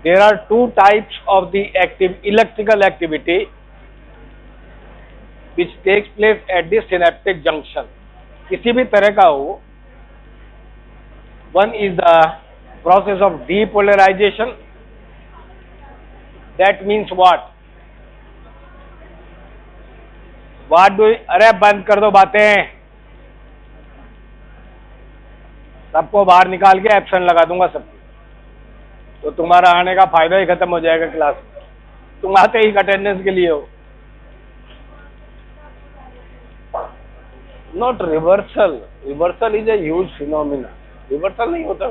There are two types of the electrical activity which takes place at the synaptic junction. किसी भी तरह का हो, one is the process of depolarization. That means what? अरे बंद कर दो बातें, सबको बाहर निकाल के एब्सेंट लगा दूंगा सबको, तो तुम्हारा आने का फायदा ही खत्म हो जाएगा क्लास में। तुम आते ही अटेंडेंस के लिए हो। Not reversal, reversal is a huge phenomena. Reversal नहीं होता,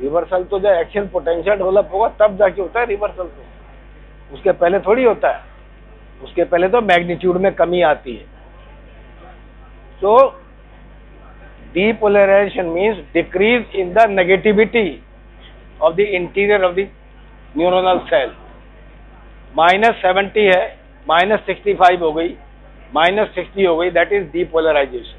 रिवर्सल तो जब एक्शन पोटेंशियल डेवलप होगा तब जाके होता है रिवर्सल। तो उसके पहले थोड़ी होता है, उसके पहले तो मैग्नीट्यूड में कमी आती है। So depolarization means decrease in the negativity of the interior of the neuronal cell. -70 है, -65 हो गई, -60 हो गई, that is depolarization.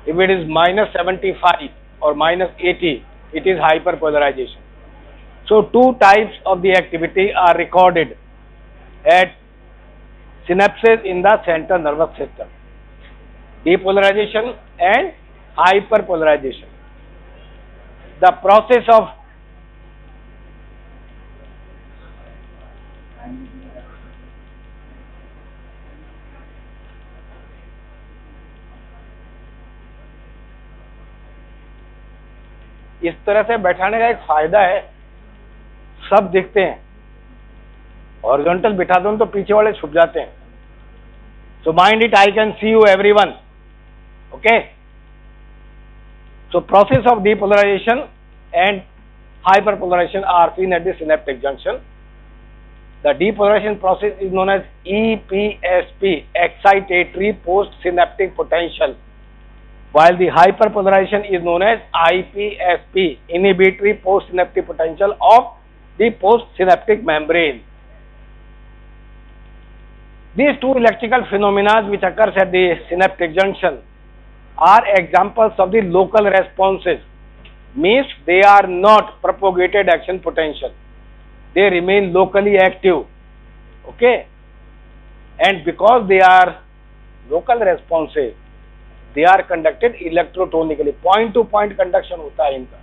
If it is -75 or -80, it is hyperpolarization. So two types of the activity are recorded at synapses in the central nervous system: depolarization and hyperpolarization. The process of इस तरह से बैठाने का एक फायदा है, सब दिखते हैं। हॉरिजॉन्टल बिठा दो तो पीछे वाले छुप जाते हैं। So mind it, I can see you everyone. Okay? So process of depolarization and hyperpolarization are seen at the synaptic junction. The depolarization process is known as EPSP, excitatory postsynaptic potential, while the hyperpolarization is known as IPSP, inhibitory postsynaptic potential of the postsynaptic membrane. These two electrical phenomena which occurs at the synaptic junction are examples of the local responses, means they are not propagated action potential, they remain locally active. Okay, and because they are local responses, they are conducted electrotonically. Point to point conduction होता है इनका,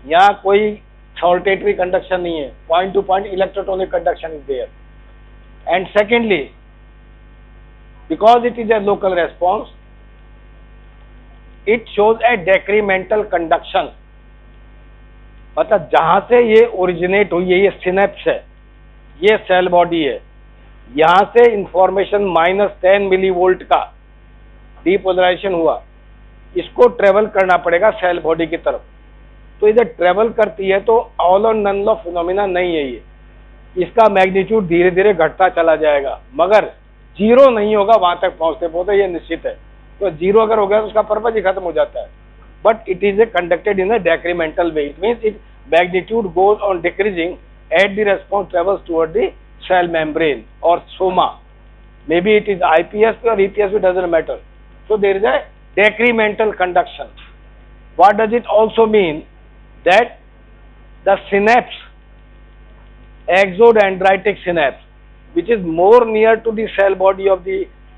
यहाँ कोई saltatory conduction नहीं है, point to point electrotonic conduction is there. And secondly, because it is a local response, it shows a decremental conduction. मतलब जहां से ये ओरिजिनेट हुई है, ये सिनेप्स है, ये सेल बॉडी है, यहां से इंफॉर्मेशन -10 मिलीवोल्ट का डीपोलराइजेशन हुआ, इसको ट्रेवल करना पड़ेगा सेल बॉडी की तरफ। तो इधर ट्रेवल करती है तो ऑल और नन ऑफ फिनोमिना नहीं है ये, इसका मैग्नीट्यूड धीरे धीरे घटता चला जाएगा, मगर जीरो नहीं होगा वहां तक पहुंचते पहुंचते, ये निश्चित है। तो जीरो अगर हो गया तो उसका पर्पज ही खत्म हो जाता है। But it is a conducted in a decremental way, it means it magnitude goes on decreasing at the response travels toward the cell membrane और soma, may be it is IPSP or EPSP, doesn't matter. So there is a decremental conduction. What does it also mean? That the synapse, exodendritic synapse, which is more near to the cell body of the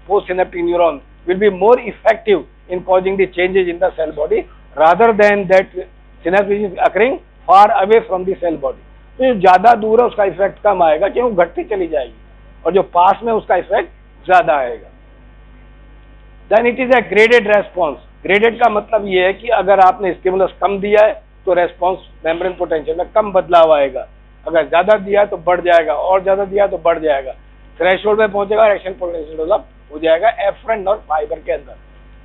postsynaptic neuron, will be more effective in causing the changes in the cell body rather than that synapse which is occurring far away from the cell body. तो जो ज्यादा दूर है उसका effect कम आएगा क्यों, घटती चली जाएगी, और जो पास में उसका इफेक्ट ज्यादा आएगा। Then it is a graded response. Graded का मतलब ये है कि अगर आपने स्टिमुलस कम दिया है तो रेस्पॉन्स मेम्ब्रेन पोटेंशियल में कम बदलाव आएगा, अगर ज्यादा दिया है तो बढ़ जाएगा, और ज्यादा दिया है तो बढ़ जाएगा, थ्रेशोल्ड में पहुंचेगा, एक्शन पोटेंशियल डेवलप हो जाएगा एफरेंट नर्व फाइबर के अंदर।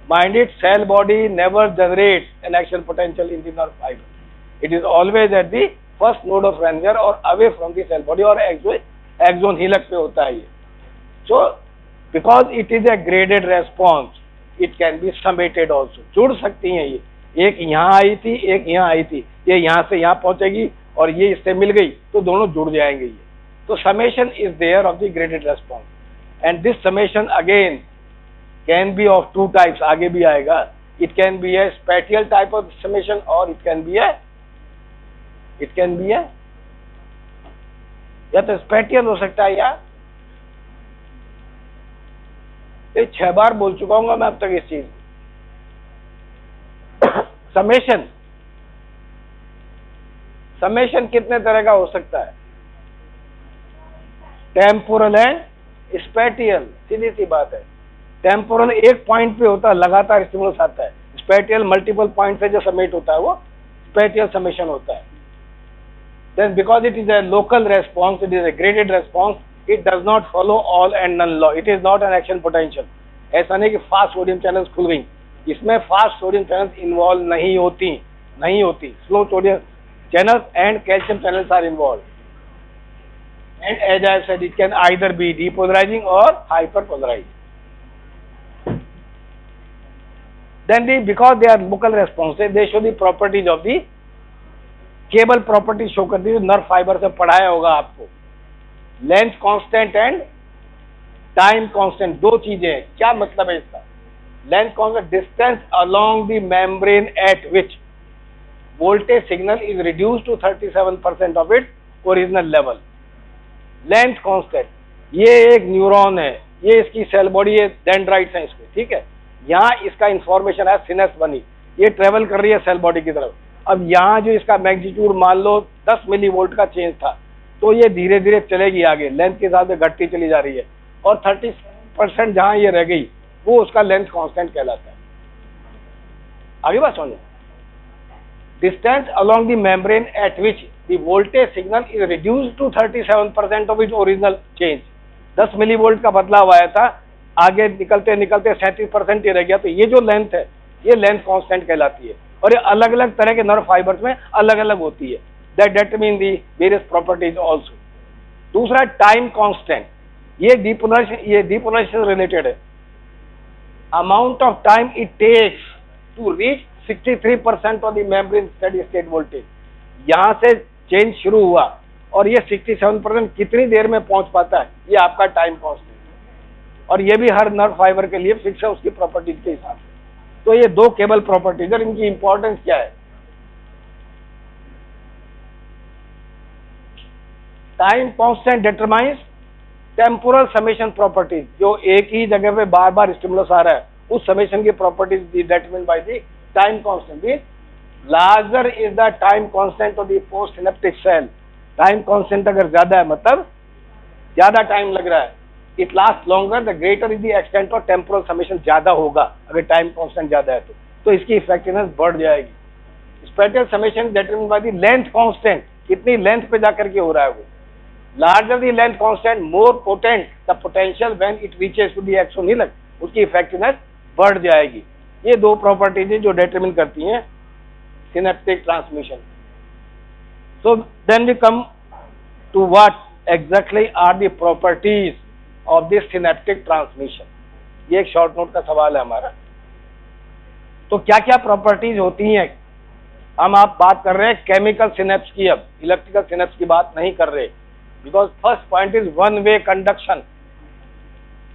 Mind it, cell body never generates an action potential in the nerve fibre, it is always at the first node of Ranvier और away from the cell body, और axon hillock पे होता है ये। So because it is a graded response, it can be summated also, जुड़ सकती हैं ये, एक यहाँ आई थी एक यहाँ आई थी, ये यहाँ से यहाँ पहुंचेगी और ये इससे मिल गई तो दोनों जुड़ जाएंगे ये। तो summation is there of the graded response, and this summation again can be of two types, आगे भी आएगा। It can be a spatial type of summation और इट कैन बी ए या तो स्पेटियल हो सकता है, या ये 6 बार बोल चुका हूँ मैं अब तक इस चीज। समेशन, समेशन कितने तरह का हो सकता है? टेम्पोरल एंड स्पेटियल, सीधी सी बात है। टेम्पोरल एक पॉइंट पे होता है, लगातार स्टिमुलस आता है। स्पेटियल मल्टीपल पॉइंट से जो समेट होता है वो स्पेटियल समेशन होता है। Then because it is a local response, it is a graded response, it does not follow all and none law. It is not an action potential. ऐसा नहीं कि फास्ट सोडियम चैनल्स खुल गई, इसमें fast sodium channels involve नहीं होती। Slow sodium channels and calcium channels are involved. And as I said, it can either be depolarizing or hyperpolarizing. Then because they are local responses, they show the properties of the cable property show करती है, nerve fibre से पढ़ाया होगा आपको। Length constant and time constant, दो चीजें हैं। क्या मतलब है इसका? Length constant, distance along the membrane at which voltage signal is reduced to 37% of its original level. Length constant, ये एक न्यूरॉन है, ये इसकी सेल बॉडी है, डेंड्राइट्स हैं इसमें, ठीक है। यहाँ इसका इंफॉर्मेशन है सिनेप्स बनी, ये ट्रेवल कर रही है सेल बॉडी की तरफ। अब यहाँ जो इसका मैग्नीट्यूड मान लो 10 मिली वोल्ट का चेंज था, तो ये धीरे धीरे चलेगी आगे, लेंथ के साथ घटती चली जा रही है, और 30% जहाँ ये रह गई वो उसका लेंथ कांस्टेंट कहलाता है। आगे बात समझो। Distance along the membrane at which the voltage signal is reduced to 37% of its original change. 10 millivolt का बदलाव आया था, आगे निकलते निकलते 37% ही रह गया, तो ये जो लेंथ है ये लेंथ कांस्टेंट कहलाती है। और ये अलग अलग तरह के नर्व फाइबर्स में अलग अलग होती है। That determine the various properties also. दूसरा टाइम कांस्टेंट, ये डीपोलराइजेशन रिलेटेड है। Amount of time it takes to reach 63% of the membrane steady state voltage. यहां से चेंज शुरू हुआ और ये 67% कितनी देर में पहुंच पाता है, ये आपका टाइम कांस्टेंट। और ये भी हर नर्व फाइबर के लिए फिक्स है उसकी प्रॉपर्टीज के हिसाब से। तो ये दो केबल प्रॉपर्टीज और इनकी इंपॉर्टेंस क्या है? Time constant determines temporal summation properties. जो एक ही जगह पे बार बार स्टिमुलस आ रहा है, उस समेशन की properties determined by the time constant. Larger is the time constant of the post synaptic cell. Time constant अगर ज्यादा है मतलब ज्यादा टाइम लग रहा है, it last longer, the greater is the extent of temporal summation. ज्यादा होगा अगर टाइम कांस्टेंट ज्यादा है तो इसकी इफेक्टिवनेस बढ़ जाएगी। Spatial summation determined by the length constant, कितनी लेंथ पे जाकर के हो रहा है वो। Larger the length constant, more potent the potential when it reaches to the axonal, उसकी इफेक्टिवनेस बढ़ जाएगी। ये दो प्रॉपर्टीज जो डिटरमाइन करती हैं synaptic transmission. So then we come to what exactly are the properties of this synaptic transmission. ये एक शॉर्ट नोट का सवाल है हमारा। तो क्या क्या प्रॉपर्टीज होती हैं? आप बात कर रहे हैं केमिकल सिनेप्स की, अब इलेक्ट्रिकल सिनेप्स की बात नहीं कर रहे, because first point is one way conduction.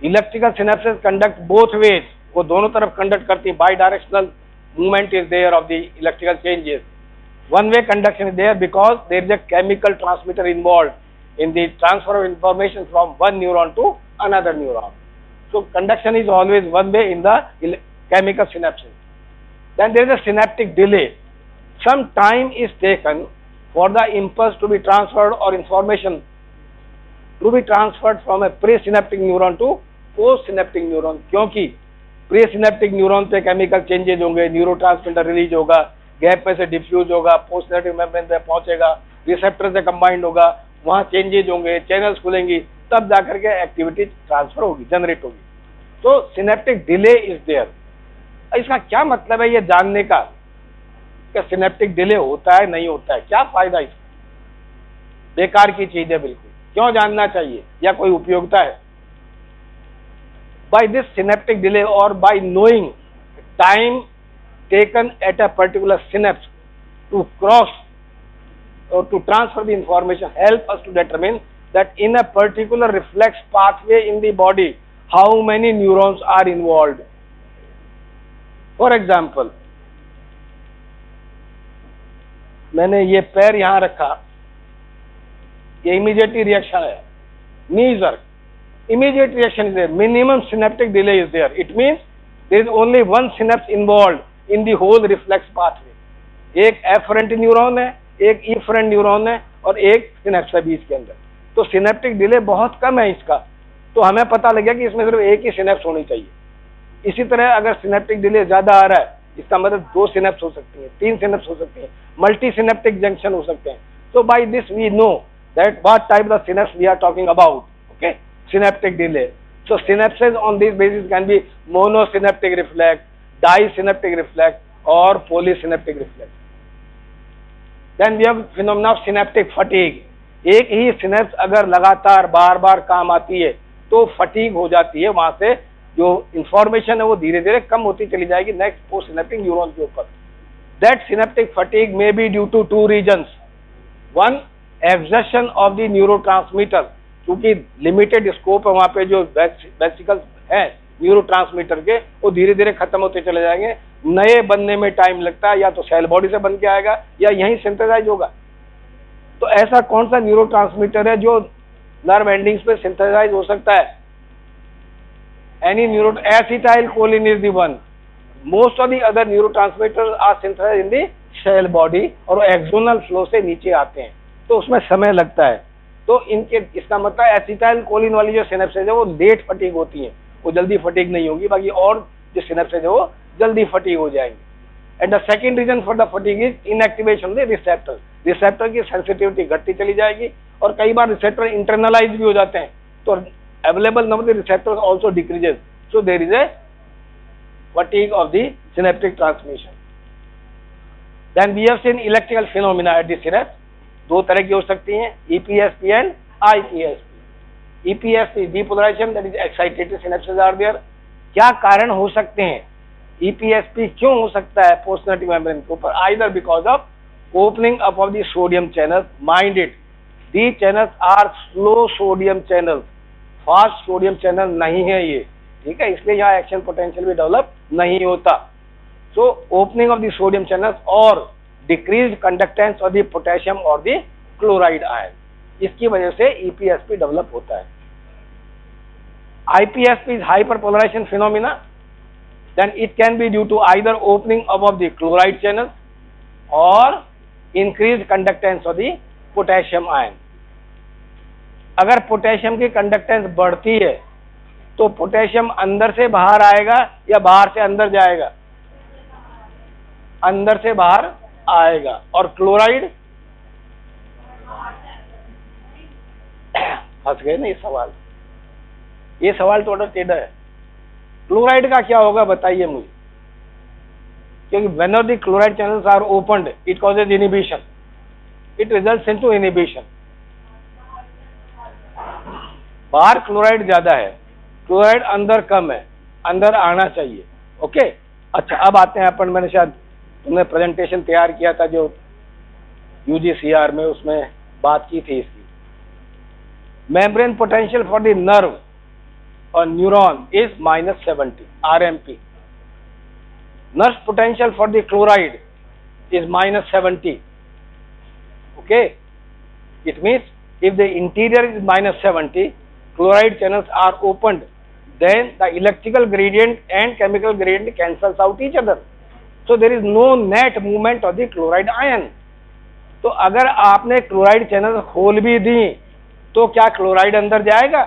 Electrical synapses conduct both ways, वो दोनों तरफ कंडक्ट करती है। Bidirectional movement is there of the electrical changes. One way conduction is there because there is a chemical transmitter involve in the transfer of information from one neuron to another neuron. So conduction is always one way in the chemical synapses. Then there is a synaptic delay. Some time is taken for the impulse to be transferred or information to be transferred from a presynaptic neuron to postsynaptic neuron. क्योंकि presynaptic neuron पे chemical changes होंगे, neurotransmitter release होगा, gap में से diffuse होगा, postsynaptic membrane पे पहुंचेगा, receptor से कंबाइंड होगा, वहां चेंजेज होंगे, चैनल्स खुलेंगी, तब जाकर के एक्टिविटी ट्रांसफर होगी, जनरेट होगी। तो सिनेप्टिक डिले इज देयर। इसका क्या मतलब है ये जानने का कि सिनेप्टिक डिले होता है नहीं होता है, क्या फायदा इसका? बेकार की चीज है बिल्कुल। क्यों जानना चाहिए या कोई उपयोगिता है? बाय दिस सिनेप्टिक डिले और by knowing time taken at a particular synapse to cross or to transfer the information help us to determine that in a particular reflex pathway in the body how many neurons are involved. For example, मैंने ये पैर यहां रखा, ये immediately reaction है, knee jerk. Immediate reaction is there. Minimum synaptic delay is there. It means there is only one synapse involved in the whole reflex pathway. एक efferent neuron है, एक efferent न्यूरॉन है और एक सिनेप्स है बीच के अंदर. तो सिनेप्टिक डिले बहुत कम है इसका, तो हमें पता लग गया कि इसमें सिर्फ एक ही सिनेप्स होनी चाहिए. इसी तरह अगर सिनेप्टिक डिले ज्यादा आ रहा है, इसका मतलब 2 सिनेप्स हो सकती हैं, 3 सिनेप्स हो सकती हैं, मल्टी सिनेप्टिक जंक्शन हो सकते हैं. So by this we know that what type of synapse we are talking about. Okay, synaptic delay. So synapses on this basis can be monosynaptic reflex, disynaptic reflex or polysynaptic reflex. Then we have phenomena of synaptic fatigue. एक ही synapse अगर लगातार बार बार काम आती है तो fatigue हो जाती है, वहां से जो इंफॉर्मेशन है वो धीरे धीरे कम होती चली जाएगी नेक्स्ट पोस्ट सिनेप्टिक न्यूरॉन के ऊपर. That synaptic fatigue may be due to 2 reasons. One, exertion of the neurotransmitter, क्योंकि लिमिटेड स्कोप है वहां पे, जो वेसिकल्स है न्यूरोट्रांसमीटर के वो धीरे धीरे खत्म होते चले जाएंगे, नए बनने में टाइम लगता है, या तो सेल बॉडी से बन के आएगा या यहीं सिंथेसाइज होगा. तो ऐसा कौन सा न्यूरोट्रांसमीटर है जो नर्व एंडिंग्स पे सिंथेसाइज हो सकता है? Any neuro acetyl choline is the one. Most of the other neurotransmitter are synthesise in the cell body और एक्सोनल फ्लो से नीचे आते हैं, तो उसमें समय लगता है. तो इनके इसका मतलब एसिटाइल कोलिन वाली जो सिनेप्सेज है वो लेट फटीग होती है, वो जल्दी फटीग नहीं होगी, बाकी और जो सिनेप्सेज है वो जल्दी फटीग हो जाएंगे. And the second reason for the fatigue is inactivation of the receptor. Receptor की सेंसिटिविटी घटती चली जाएगी और कई बार रिसेप्टर इंटरनलाइज भी हो जाते हैं, तो available number of receptors also decreases. So there is a fatigue of the synaptic transmission. Then we have seen electrical phenomena at the synapse. 2 तरह की हो सकती हैं, EPSP and IPSP. EPSP depolarization, that is excitated synapses are there. क्या कारण हो सकते हैं? EPSP क्यों हो सकता है पोस्टसिनेप्टिक मेम्ब्रेन के ऊपर? Either because of opening up of the sodium channel. Mind it, the channels are slow sodium channel, fast sodium channel नहीं है ये, ठीक है, इसलिए यहाँ एक्शन पोटेंशियल भी डेवलप नहीं होता. So opening of the sodium channels और decrease conductance of the potassium और द क्लोराइड आयन, इसकी वजह से EPSP डेवलप होता है. IPSP is hyperpolarization phenomena. Then it can be due to either opening up of the chloride channels or increased conductance of the potassium ion. अगर potassium की conductance बढ़ती है तो पोटेशियम अंदर से बाहर आएगा या बाहर से अंदर जाएगा? अंदर से बाहर आएगा. और क्लोराइड, फंस गए ना ये सवाल थोड़ा टेढ़ा है. क्लोराइड का क्या होगा बताइए मुझे, क्योंकि whenever the chloride channels are opened it causes inhibition, it results into inhibition. बाहर क्लोराइड ज्यादा है, क्लोराइड अंदर कम है, अंदर आना चाहिए. ओके, अच्छा अब आते हैं अपन, मैंने शायद तुमने प्रेजेंटेशन तैयार किया था जो UGCR में, उसमें बात की थी इसकी. Membrane potential for the nerve और neuron is -70 RMP. Nerve potential for the chloride is -70. Okay, it means if the interior is -70, chloride channels are opened, then the electrical gradient and chemical gradient cancels out each other, so there is no net movement of the chloride ion. तो अगर आपने chloride channel खोल भी दी तो क्या chloride अंदर जाएगा?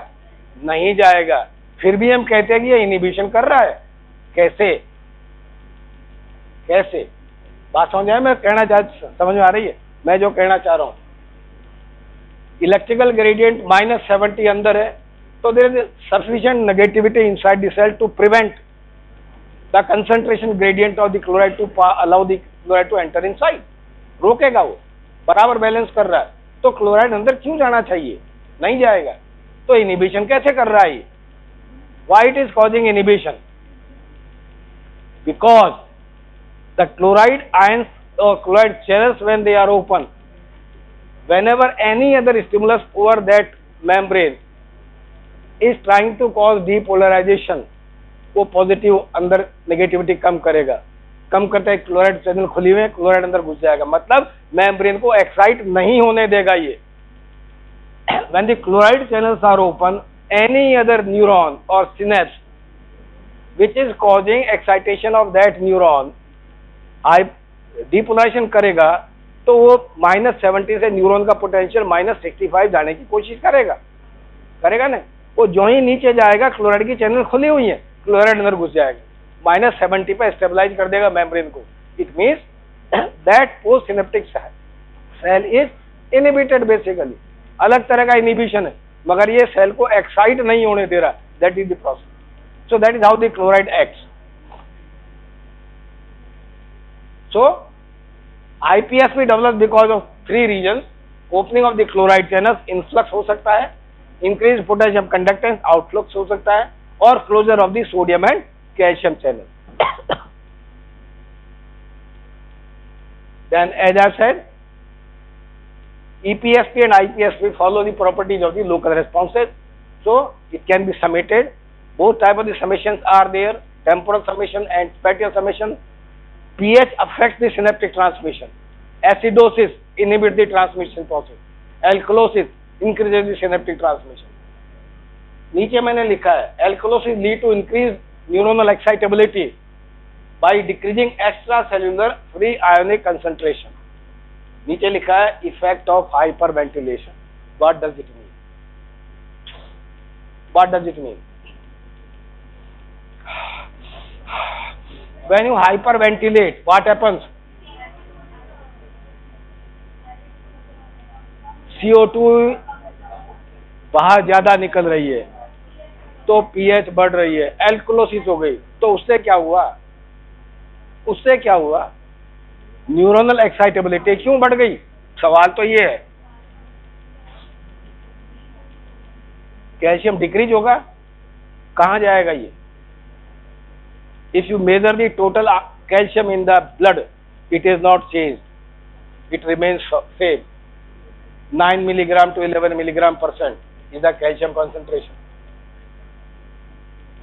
नहीं जाएगा. फिर भी हम कहते हैं कि ये इनहिबिशन कर रहा है. कैसे कैसे बात समझ आए? मैं कहना समझ में आ रही है मैं जो कहना चाह रहा हूं? इलेक्ट्रिकल ग्रेडियंट -70 अंदर है, तो there is sufficient negativity inside the cell to prevent the concentration gradient of the chloride to allow the chloride to enter inside. रोकेगा, वो बराबर बैलेंस कर रहा है, तो क्लोराइड अंदर क्यों जाना चाहिए? नहीं जाएगा. तो इनहिबिशन कैसे कर रहा है ये? Why it is causing inhibition? Because the chloride ions or chloride channels, when they are open, whenever any other stimulus over that membrane is trying to cause depolarization, वो पॉजिटिव अंदर नेगेटिविटी कम करेगा. कम करता है, क्लोराइड चैनल खुली हुए, chloride अंदर घुस जाएगा, मतलब मेम्ब्रेन को एक्साइट नहीं होने देगा ये. when the chloride channels are open, any other neuron or synapse which is causing excitation of that neuron depolarization करेगा तो वो -70 से न्यूरॉन का पोटेंशियल -65 जाने की कोशिश करेगा ना। वो जो ही नीचे जाएगा, क्लोराइड की चैनल खुली हुई है, क्लोराइड अंदर घुस जाएगा, -70 पे स्टेबलाइज कर देगा मेम्ब्रेन को। It means that post synaptic cell is inhibited, basically अलग तरह का इनहिबिशन है, मगर ये सेल को एक्साइट नहीं होने दे रहा। That is the process. So that is how the chloride acts. So, IPSP develops because of 3 reasons: opening of the chloride channels, influx हो सकता है, increased potassium conductance, outflux हो सकता है, और closure of the sodium and calcium channel. Then, as I said, EPSP and IPSP follow the properties of the local responses, so it can be summated. Both types of the summations are there: temporal summation and spatial summation. pH affects the synaptic transmission. Acidosis inhibits the transmission process. Alkalosis increases the synaptic transmission. नीचे मैंने लिखा है, alkalosis lead to increased neuronal excitability by decreasing extracellular free ionic concentration. नीचे लिखा है effect of hyperventilation. What does it mean? What does it mean? When you hyperventilate, what happens? CO2 बाहर ज्यादा निकल रही है, तो pH बढ़ रही है, एल्कलोसिस हो गई, तो उससे क्या हुआ? न्यूरोनल एक्साइटेबिलिटी क्यों बढ़ गई? सवाल तो ये है। कैल्शियम डिक्रीज होगा, कहां जाएगा ये? If you measure the total calcium in the blood, it is not changed. It remains same. 9 milligram to 11 milligram % is the calcium concentration.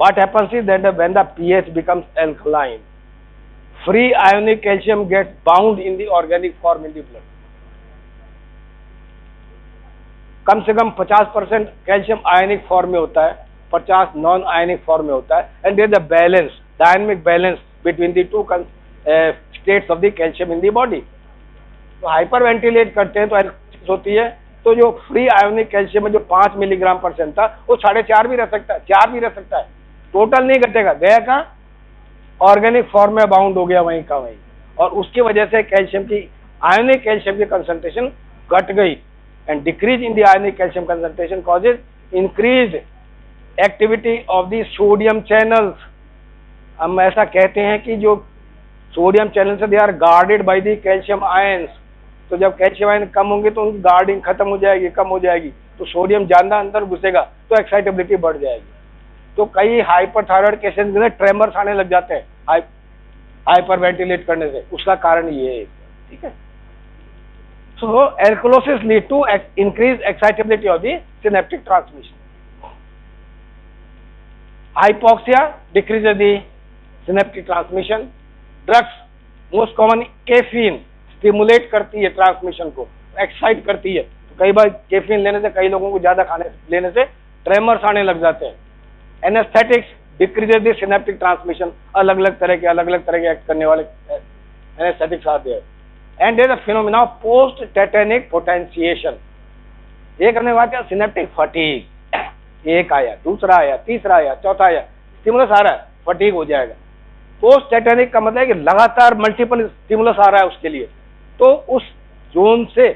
What happens is that when the pH becomes alkaline, free ionic calcium gets bound in the organic form in the blood. कम से कम 50% calcium ionic form में होता है, 50 non ionic form में होता है, and there is the balance, dynamic balance between the two states of the calcium in the body. तो hyperventilate करते हैं तो एल्कलोसिस होती है, तो जो फ्री आयोनिक कैल्शियम में जो 5 मिलीग्राम % था वो 4.5 भी रह सकता है, 4 भी रह सकता है, टोटल नहीं घटेगा, गया का ऑर्गेनिक फॉर्म में बाउंड हो गया वहीं का वहीं, और उसकी वजह से कैल्शियम की आयोनिक कैल्शियम की कंसंट्रेशन घट गई, and decrease in the ionic calcium concentration causes increase activity of the sodium channels. हम ऐसा कहते हैं कि जो सोडियम चैनल से they are guarded by the calcium ions, तो जब कैल्शियम आयन कम होंगे तो उनकी गार्डिंग खत्म हो जाएगी, कम हो जाएगी, तो सोडियम ज्यादा अंदर घुसेगा तो एक्साइटेबिलिटी बढ़ जाएगी। तो कई हाइपरथायरॉइड केसेस में ट्रेमर्स आने लग जाते हैं हाइपर वेंटिलेट करने से, उसका कारण ये है। ठीक है, so alkalosis lead to increase excitability of the synaptic transmission. Hypoxia decreases the synaptic transmission. Drugs most common caffeine stimulate करती है ट्रांसमिशन को, एक्साइट करती है, तो कई बार कैफीन लेने से कई लोगों को ज्यादा खाने लेने से ट्रेमर्स आने लग जाते हैं। Anaesthetics decreases the synaptic transmission, अलग अलग तरह के एक्ट करने वाले एनेस्थेटिक्स आते हैं। And there is a phenomena of post tetanic potentiation. एक करने के बाद सिनेप्टिक फटीग, एक आया, दूसरा आया, तीसरा आया, चौथा आया, स्टिमुलस आ रहा है, फटीग हो जाएगा। पोस्ट टेटेनिक का मतलब है कि लगातार मल्टीपल स्टिमुलस आ रहा है उसके लिए, तो उस जोन से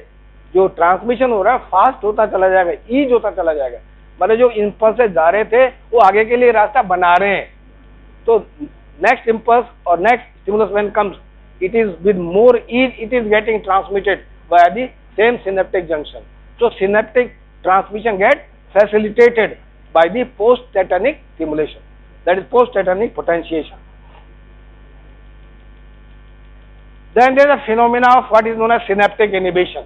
जो ट्रांसमिशन हो रहा है फास्ट होता चला जाएगा, ईज होता चला जाएगा, मतलब जो इंपल्स जा रहे थे वो आगे के लिए रास्ता बना रहे हैं। तो नेक्स्ट इंपल्स और next stimulus when comes, it is with more ease it is getting transmitted via the same synaptic junction. So synaptic transmission get facilitated by the post-tetanic stimulation, that is post-tetanic potentiation. Then there is a phenomena of what is known as synaptic inhibition.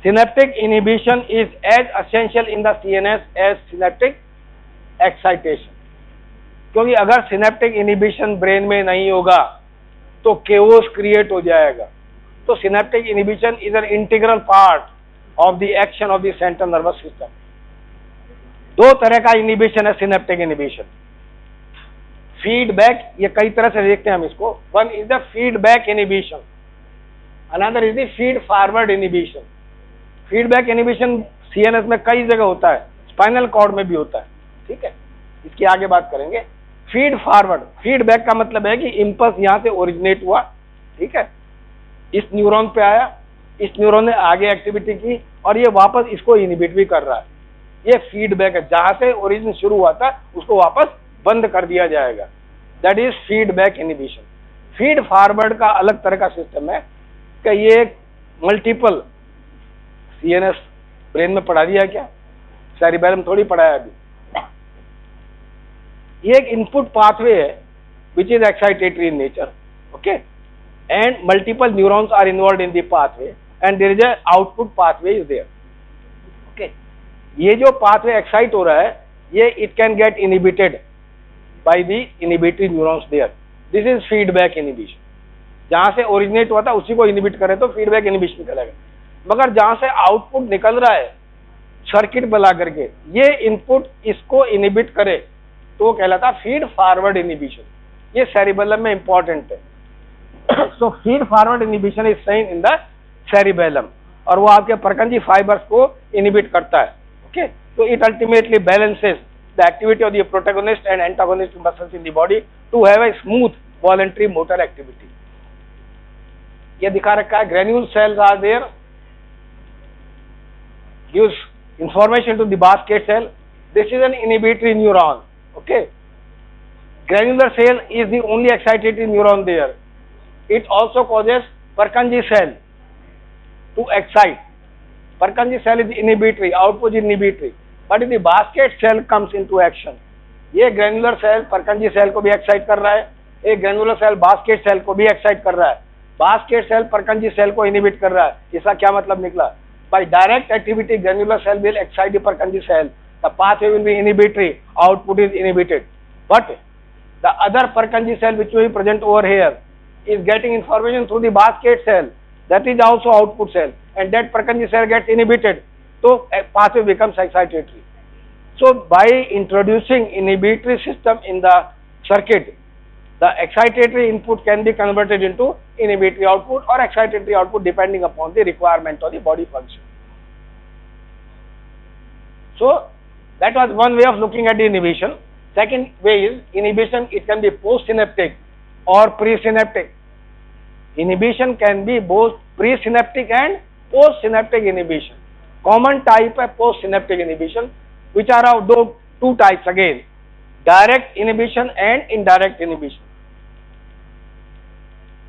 Synaptic inhibition is as essential in the CNS as synaptic excitation. क्योंकि अगर synaptic inhibition brain में नहीं होगा तो chaos create हो जाएगा। तो synaptic inhibition is an integral part of the action of the central nervous system. दो तरह का इनिबिशन है सिनेप्टिक इनिबिशन। फीडबैक, ये कई तरह से देखते हैं हम इसको। One is the feedback inhibition, another is the feed forward inhibition. Feedback inhibition CNS में कई जगह होता है, स्पाइनल कॉर्ड में भी होता है, ठीक है, इसकी आगे बात करेंगे। फीड फॉरवर्ड, फीडबैक का मतलब है कि इंपल्स यहां से ओरिजिनेट हुआ, ठीक है, इस न्यूरॉन पे आया, इस न्यूरॉन ने आगे एक्टिविटी की और ये वापस इसको इनिबिट भी कर रहा है। ये फीडबैक है, जहां से ओरिजिन शुरू हुआ था उसको वापस बंद कर दिया जाएगा, that is feedback inhibition. Feed forward का अलग तरह का सिस्टम है कि ये मल्टीपल, सीएनएस ब्रेन में पढ़ा दिया क्या, सेरिबेलम थोड़ी पढ़ाया अभी। ये एक इनपुट पाथवे है which is excitatory in nature, okay, and multiple neurons are involve in the pathway and there is a output pathway is there, okay. ये जो पाथवे एक्साइट हो रहा है ये it can get inhibited by the inhibitory neurons there, this is feedback inhibition. जहां से originate हुआ था उसी को इनिबिट करे तो फीडबैक इनिबिशन कहलाएगा। मगर जहां से आउटपुट निकल रहा है सर्किट बना करके, ये इनपुट इसको इनिबिट करे तो कहलाता फीड फॉरवर्ड इनिबिशन। ये सेरिबेलम में इंपॉर्टेंट है। So feed forward inhibition is seen in the cerebellum और वो आपके परकंजी फाइबर्स को इनिबिट करता है, ओके। तो it ultimately balances the activity of the protagonist and antagonist muscles in the body to have a smooth voluntary motor activity. ये दिखा रखा है, granule cells are there, gives information to the basket cell. This is an inhibitory neuron, okay. Granular cell is the only excitatory neuron there. It also causes Purkinje cell to excite. Purkinje cell is inhibitory, output is inhibitory, but if the basket cell comes into action, ये granular cell Purkinje cell को भी excite कर रहा है, एक granular cell basket cell को भी excite कर रहा है, basket cell Purkinje cell को inhibit कर रहा है। इसका क्या मतलब निकला? By direct activity, granular cell will excite the Purkinje cell. The pathway will be inhibitory. Output is inhibited. But the other Purkinje cell which will be present over here is getting information through the basket cell. That is also output cell. And that Purkinje cell gets inhibited. So pathway becomes excitatory. So by introducing inhibitory system in the circuit, the excitatory input can be converted into inhibitory output or excitatory output depending upon the requirement of the body function. So that was one way of looking at the inhibition. Second way is inhibition, it can be postsynaptic or presynaptic. Inhibition can be both presynaptic and postsynaptic inhibition. Common type of postsynaptic inhibition, which are of two types again, direct inhibition and indirect inhibition.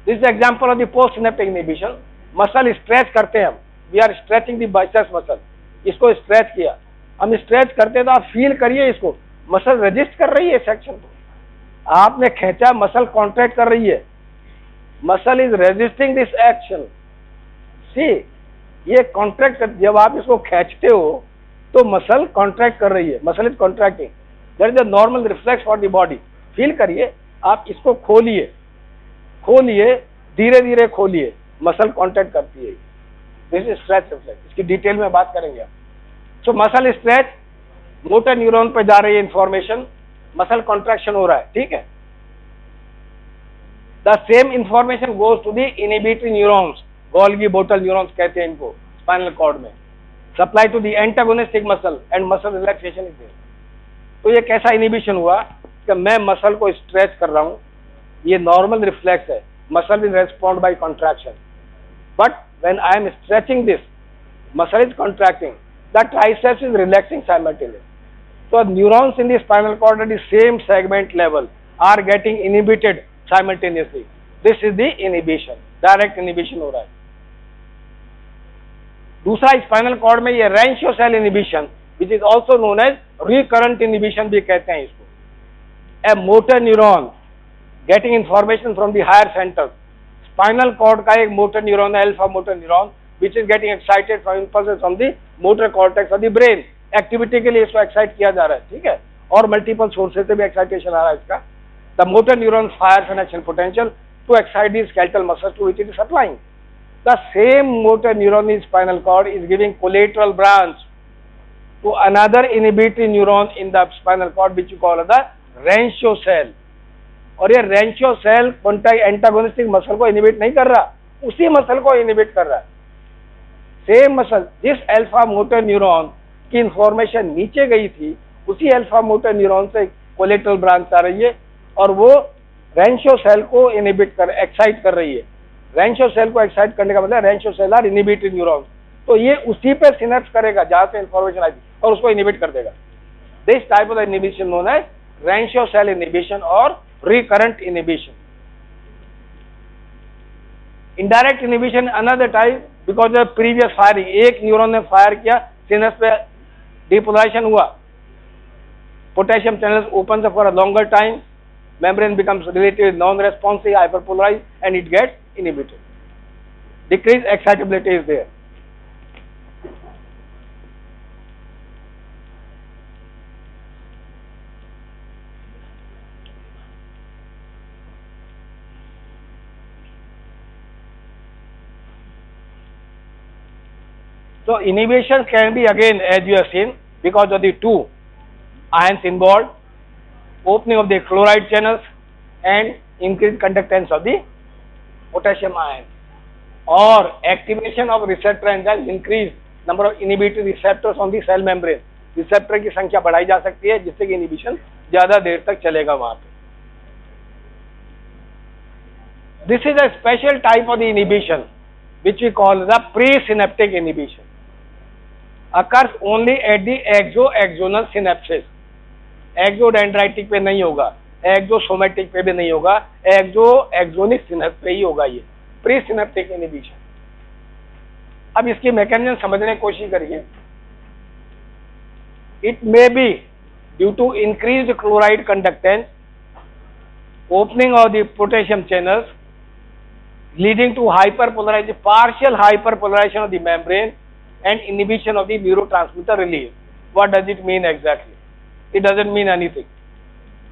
This is the example of the postsynaptic inhibition. Muscle stretch करते हैं हम, we are stretching the biceps muscle, इसको stretch किया, हम stretch करते हैं तो आप फील करिए इसको, मसल रेजिस्ट कर रही है सेक्शन को, आपने खींचा मसल कॉन्ट्रैक्ट कर रही है, muscle is resisting this action. See, ये कॉन्ट्रैक्ट, जब आप इसको खींचते हो तो मसल कॉन्ट्रैक्ट कर रही है, muscle is contracting, that is the normal reflex for the body. Feel करिए, आप इसको खोलिए, खोलिए, धीरे धीरे खोलिए, मसल कांटेक्ट करती है, दिस इज स्ट्रेच रिफ्लेक्स, इसकी डिटेल में बात करेंगे आप। सो मसल स्ट्रेच, मोटर न्यूरॉन पे जा रही है इंफॉर्मेशन, मसल कॉन्ट्रैक्शन हो रहा है, ठीक है। The same information goes to the inhibitory neurons, Golgi bottle neurons कहते हैं इनको स्पाइनल कॉर्ड में, supply to the antagonistic muscle and muscle relaxation is there. तो ये कैसा इनिबिशन हुआ कि मैं मसल को स्ट्रेच कर रहा हूं, ये नॉर्मल रिफ्लेक्स है, muscle will respond by contraction, but when I am stretching this, muscle is contracting, the triceps is relaxing simultaneously. So neurons in the spinal cord at the same segment level are getting inhibited simultaneously. This is the inhibition, direct inhibition हो रहा है। दूसरा spinal cord में ये Renshaw cell inhibition, which is also known as recurrent inhibition भी कहते हैं इसको। A motor neuron getting information from the higher centers, spinal cord का एक motor neuron है, alpha motor neuron, which is getting excited from impulses from the motor cortex of the brain। Activity के लिए इसको एक्साइट किया जा रहा है, ठीक है, और मल्टीपल सोर्सेज से भी एक्साइटेशन आ रहा है इसका। The motor neuron fires an action potential to excite the skeletal muscles to which it is supplying. the same motor neuron in spinal cord is giving collateral branch to another inhibitory neuron in the spinal cord which you call the Rancho cell. और ये Rancho cell antagonistic muscle को inhibit नहीं कर रहा, उसी muscle को inhibit कर रहा है, सेम मसल। जिस अल्फा मोटर न्यूरॉन की इंफॉर्मेशन नीचे गई थी, उसी अल्फा मोटर न्यूरॉन से कोलेटरल ब्रांच आ रही है और वो Rancho सेल को इनिबिट कर एक्साइट कर रही है। Rancho सेल को एक्साइट करने का मतलब Rancho cell are inhibitory neuron, तो ये उसी पे सिनेप्स करेगा जहां से इंफॉर्मेशन आई और उसको इनिबिट कर देगा। This type of inhibition known as Rancho cell inhibition और recurrent inhibition. Indirect inhibition another type because of previous firing, एक न्यूरॉन ने फायर किया, सिनेप्स पे डिपोलराइजेशन हुआ, potassium channels open for a longer time, membrane becomes relatively non-responsive, hyperpolarized, and it gets inhibited. Decreased excitability is there. So inhibition can be again, as you have seen, because of the two ions involved, opening of the chloride channels and increased conductance of the potassium ion, or activation of receptor enzymes, increase number of inhibitory receptors on the cell membrane. Receptor की संख्या बढ़ाई जा सकती है जिससे कि inhibition ज्यादा देर तक चलेगा वहां पे। This is a special type of the inhibition which we call the presynaptic inhibition, occurs only at the exo-axonal synapses. एक्सोडेंड्राइटिक पे नहीं होगा, एक्सोसोमेटिक पे भी नहीं होगा, एक्सो-एक्सोनिक सिनेप्स पे ही होगा ये प्रीसिनेप्टिक इनिबिशन। अब इसकी मैकेनिज्म समझने की कोशिश करिए। It may be due to increased chloride conductance, opening of the potassium channels leading to hyperpolarization, partial hyperpolarization of the membrane and inhibition of the neurotransmitter release. What does it mean exactly? It doesn't mean anything.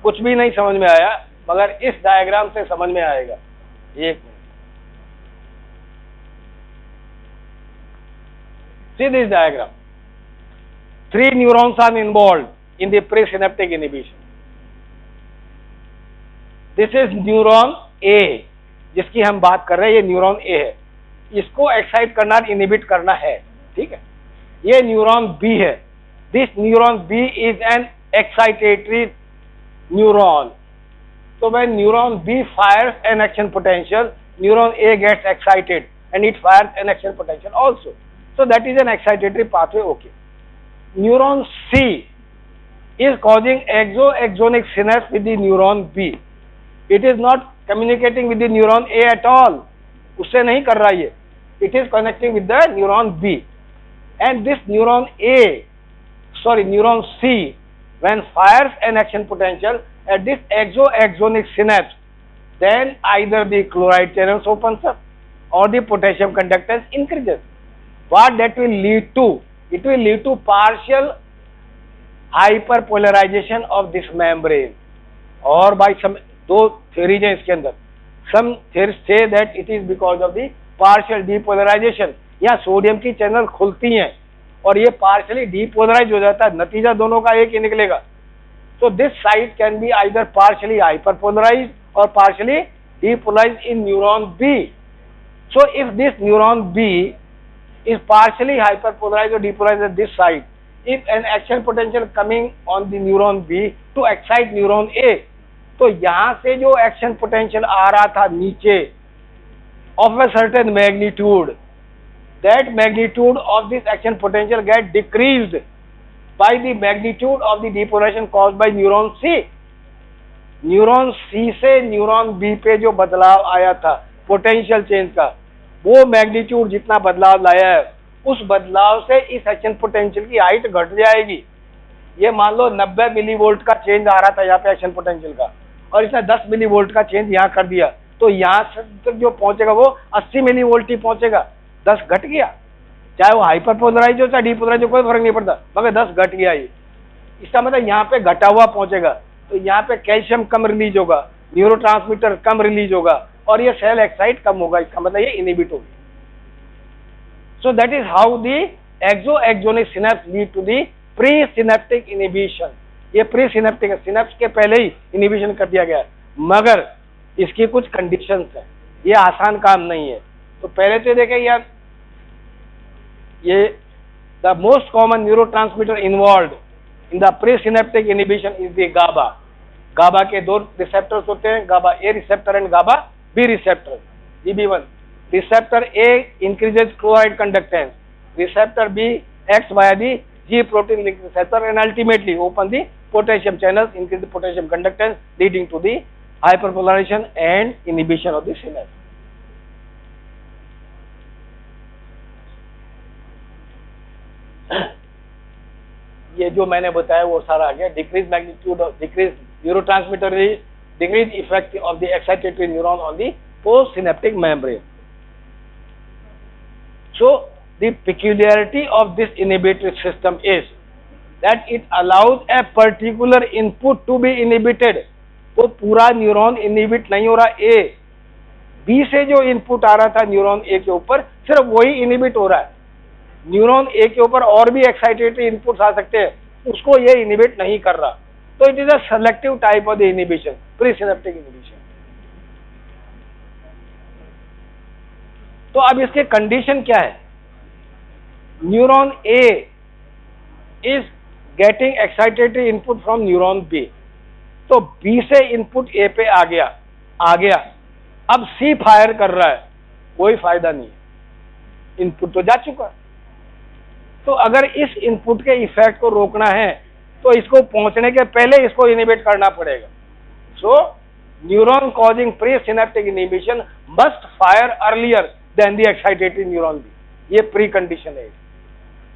कुछ भी नहीं समझ में आया, मगर इस diagram से समझ में आएगा। एक minute, see this diagram. 3 neurons are involved in the presynaptic inhibition. This is neuron A, जिसकी हम बात कर रहे हैं, ये न्यूरॉन ए है, इसको एक्साइट करना, इनिबिट करना है, ठीक है। ये न्यूरॉन बी है, this neuron B is an excitatory neuron. तो when neuron B fires an action potential, neuron A gets excited and it fires an action potential also, so that is an excitatory pathway. Okay, neuron C is causing exo-axonic synapse with the neuron B. It is not communicating with the neuron A at all, उससे नहीं कर रहा ये, it is connecting with the neuron B, and this neuron neuron C, when fires an action potential at this exo-axonic synapse, then either the chloride channels opens up or the potassium conductance increases. What that will lead to? It will lead to partial hyperpolarization of this membrane, or by some, दो theories हैं इसके अंदर। Some theories say that it is because of the partial depolarization, या sodium की channel खुलती हैं और ये partially depolarize हो जाता है, नतीजा दोनों का एक ही निकलेगा। So this site can be either partially hyperpolarized or partially depolarized in neuron B. So if this neuron B is partially hyperpolarized or depolarized at this site, if an action potential coming on the neuron B to excite neuron A, तो यहां से जो action potential आ रहा था नीचे of a certain magnitude, that magnitude of this action potential get decreased by the magnitude of the depolarization caused by neuron C. Neuron C से neuron B पे जो बदलाव आया था पोटेंशियल चेंज का, वो मैग्नीट्यूड जितना बदलाव लाया है, उस बदलाव से इस एक्शन पोटेंशियल की हाइट घट जाएगी। ये मान लो 90 मिलीवोल्ट का चेंज आ रहा था यहाँ पे एक्शन पोटेंशियल का, और इसने 10 मिलीवोल्ट का चेंज यहाँ कर दिया, तो यहाँ तक जो पहुंचेगा वो 80 मिलीवोल्ट ही पहुंचेगा। 10 घट गया, चाहे वो हाइपरपोलराइज हो चाहे डीपोलराइज हो, कोई फर्क नहीं पड़ता, मगर 10 घट गया ये। इसका मतलब यहाँ पे घटा हुआ पहुंचेगा, तो यहाँ पे कैल्शियम कम रिलीज होगा, न्यूरोट्रांसमीटर कम रिलीज होगा, और ये सेल एक्साइट कम होगा। इसका मतलब ये इनिबिट होगी। So that is how the exoaxonic synapse lead to the presynaptic inhibition. ये प्रीसिनेप्टिक है, सिनेप्स के पहले ही इनिबिशन कर दिया गया है, मगर इसकी कुछ कंडीशंस हैं, ये आसान काम नहीं है। तो पहले तो देखें यार, ये the most common neurotransmitter involved in the presynaptic inhibition is the GABA. GABA के दो रिसेप्टर्स होते हैं, GABA A receptor and GABA B receptor. GB1 receptor A increases chloride conductance, receptor B acts via the G protein link receptor and ultimately open the potassium channels, increase the potassium conductance, leading to the hyperpolarization and inhibition of the synapse. ये जो मैंने बताया वो सारा आ गया। Decrease magnitude of decrease neurotransmitter release, decrease effect of the excitatory neuron on the postsynaptic membrane. So the peculiarity of this inhibitory system is that it allows a particular input to be inhibited. तो पूरा neuron inhibit नहीं हो रहा, A B से जो input आ रहा था neuron ए के ऊपर, सिर्फ वही इनहिबिट हो रहा है। न्यूरॉन ए के ऊपर और भी एक्साइटेटरी इनपुट्स आ सकते हैं, उसको ये इनहिबिट नहीं कर रहा। तो it is a selective type of the inhibition, presynaptic inhibition. तो अब इसके कंडीशन क्या है? Neuron A is getting excitatory input from neuron B, तो बी से इनपुट ए पे आ गया, अब सी फायर कर रहा है, कोई फायदा नहीं है, इनपुट तो जा चुका। तो अगर इस इनपुट के इफेक्ट को रोकना है तो इसको पहुंचने के पहले इसको इनहिबिट करना पड़ेगा। So neuron causing presynaptic inhibition must fire earlier than the excitatory neuron B, ये प्री कंडीशन है।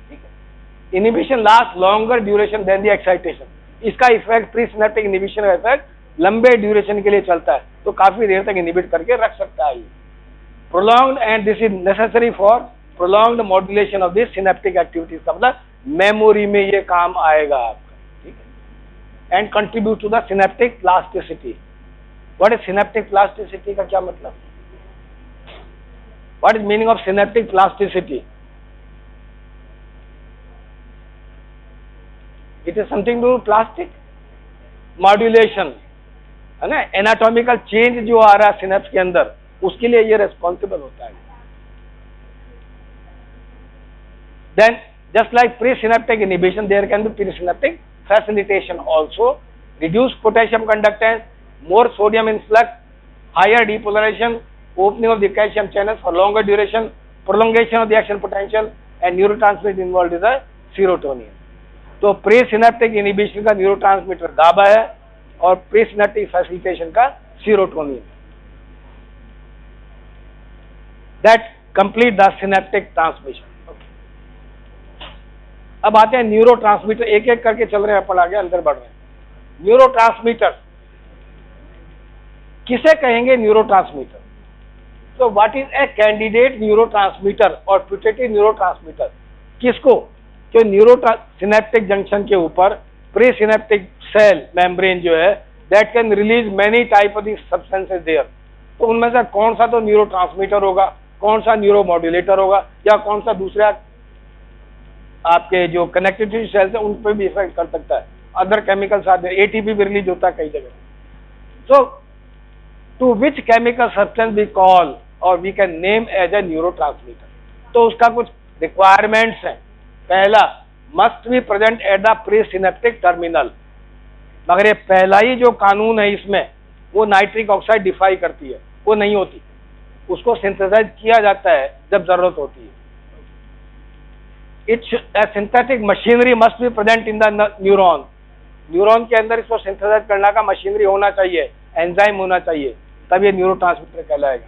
ठीक है, inhibition last longer duration than the excitation, इसका इफेक्ट प्रीसिनेप्टिक इनहिबिशन का इफेक्ट लंबे ड्यूरेशन के लिए चलता है, तो काफी देर तक इनहिबिट करके रख सकता है। Prolonged and this is necessary for prolonged modulation of this synaptic activities, का मतलब मेमोरी में ये काम आएगा आपका। ठीक है, and contribute to the synaptic plasticity. What is synaptic plasticity का क्या मतलब? What is meaning of synaptic plasticity? It is something to do with plastic modulation, है ना? एनाटॉमिकल चेंज जो आ रहा है सिनेप्स के अंदर, उसके लिए ये रेस्पॉन्सिबल होता है। Then just like presynaptic inhibition, there can be presynaptic facilitation also. Reduced potassium conductance, more sodium influx, higher depolarization, opening of the calcium channels for longer duration, prolongation of the action potential, and neurotransmitter involved is a serotonin. तो presynaptic inhibition का neurotransmitter गाबा है और presynaptic facilitation का serotonin. That complete the synaptic transmission. अब आते हैं neurotransmitter, एक एक करके चल रहे हैं, अपन आगे अंदर बढ़ रहे हैं। न्यूरोट्रांसमीटर किसे कहेंगे? न्यूरोट्रांसमीटर। तो what is a candidate neurotransmitter और प्यूटेटिव न्यूरोट्रांसमीटर? किसको? जो सिनेप्टिक जंक्शन के ऊपर प्रीसिनेप्टिक सेल मेम्ब्रेन जो है, that can release many type of the substances there. तो उनमें से कौन सा तो न्यूरोट्रांसमीटर होगा, कौन सा न्यूरोमॉड्यूलेटर होगा, या कौन सा दूसरा आपके जो कनेक्टिविटी सेल्स है उन पर भी इफेक्ट कर सकता है। अदर केमिकल्स आते हैं, एटीपी भी रिलीज होता है कई जगह। So to which chemical substance we call और we can name as a neurotransmitter? तो उसका कुछ रिक्वायरमेंट्स हैं। पहला, must be present at the presynaptic terminal. मगर ये पहला ही जो कानून है इसमें, वो नाइट्रिक ऑक्साइड डिफाई करती है, वो नहीं होती, उसको सिंथेसाइज किया जाता है जब जरूरत होती है। It's a synthetic machinery must be present in the neuron. Neuron के अंदर इसको सिंथेसाइज करने का मशीनरी होना चाहिए, एंजाइम होना चाहिए, तब ये न्यूरोट्रांसमीटर कहलाएगा।